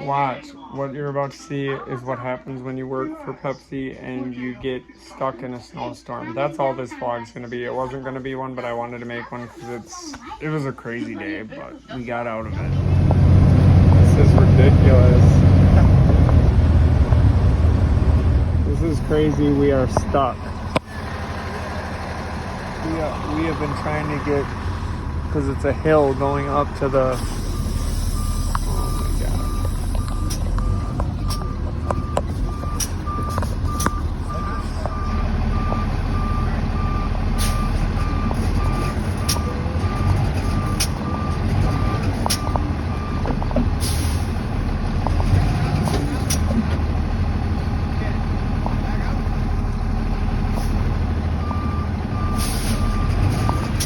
Watch. What you're about to see is what happens when you work for Pepsi and you get stuck in a snowstorm. That's all this vlog's gonna be. It wasn't gonna be one, but I wanted to make one because it was a crazy day, but we got out of it. This is ridiculous. This is crazy. We are stuck. We have been trying to get, because it's a hill going up to the,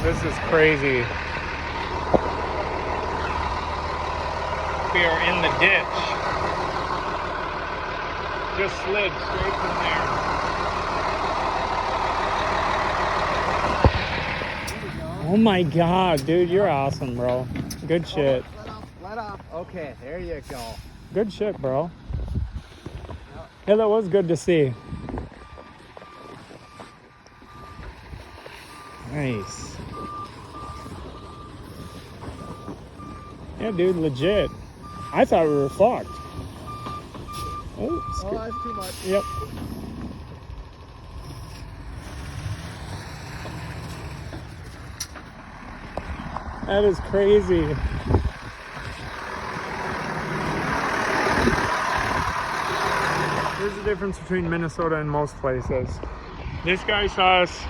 this is crazy. We are in the ditch. Just slid straight from there. Oh my god, dude, you're awesome, bro. Good shit. Let off. Okay, there you go. Good shit, bro. Yeah, that was good to see. Nice. Yeah, dude, legit. I thought we were fucked. Oh, that's too much. Yep. That is crazy. Here's the difference between Minnesota and most places. This guy saw us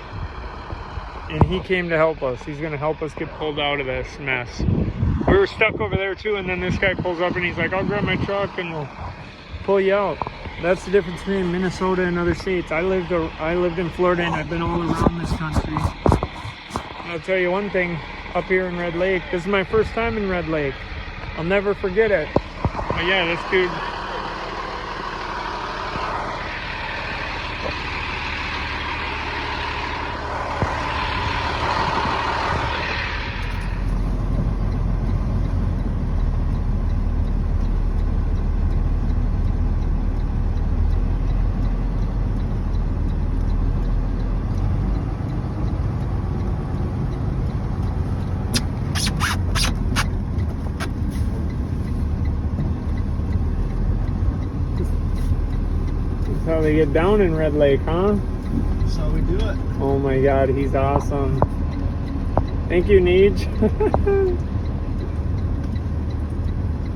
and he came to help us. He's gonna help us get pulled out of this mess. We were stuck over there too, and then this guy pulls up and he's like, I'll grab my truck and we'll pull you out. That's the difference between Minnesota and other states. I lived in Florida and I've been all around this country. I'll tell you one thing, up here in Red Lake, this is my first time in Red Lake. I'll never forget it. But yeah, this dude, that's how they get down in Red Lake, huh? That's how we do it. Oh my god, he's awesome. Thank you, Neej.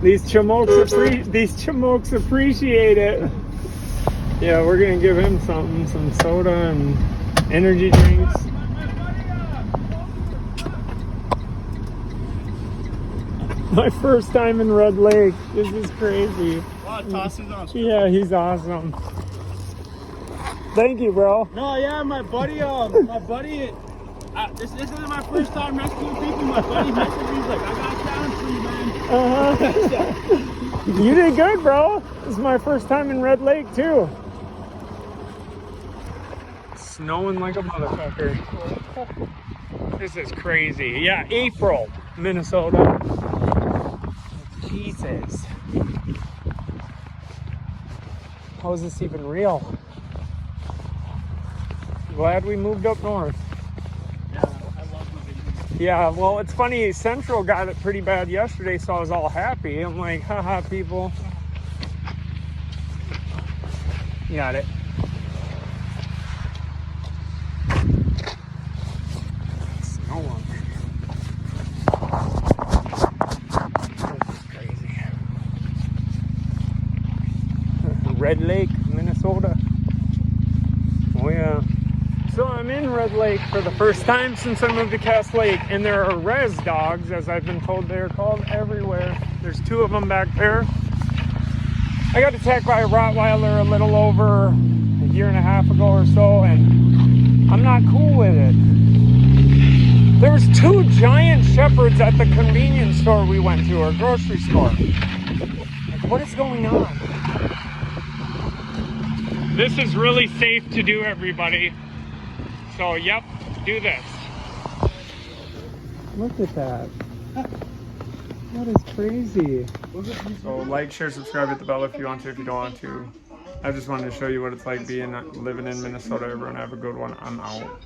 These chamokes appreciate it. Yeah, we're gonna give him something, some soda and energy drinks. My first time in Red Lake. This is crazy. Wow, tosses on. Yeah, he's awesome. Thank you, bro. No, yeah, my buddy, this isn't my first time rescuing people. My buddy messaged me, he's like, I got challenge for you, man. You did good, bro. This is my first time in Red Lake, too. Snowing like a motherfucker. This is crazy. Yeah, April, Minnesota. Jesus. How is this even real? Glad we moved up north. Yeah, I love living here. Yeah, well, it's funny. Central got it pretty bad yesterday, so I was all happy. I'm like, haha, people. You got it. Snow on there. This is crazy. Red Lake, Minnesota. Oh, yeah. So I'm in Red Lake for the first time since I moved to Cass Lake, and there are res dogs, as I've been told they're called, everywhere. There's 2 of them back there. I got attacked by a Rottweiler a little over a year and a half ago or so, and I'm not cool with it. There was 2 giant shepherds at the convenience store we went to, or grocery store. Like, what is going on? This is really safe to do, everybody. So, yep, do this. Look at that. That is crazy. So like, share, subscribe, hit the bell if you want to. If you don't want to, I just wanted to show you what it's like living in Minnesota. Everyone have a good one. I'm out.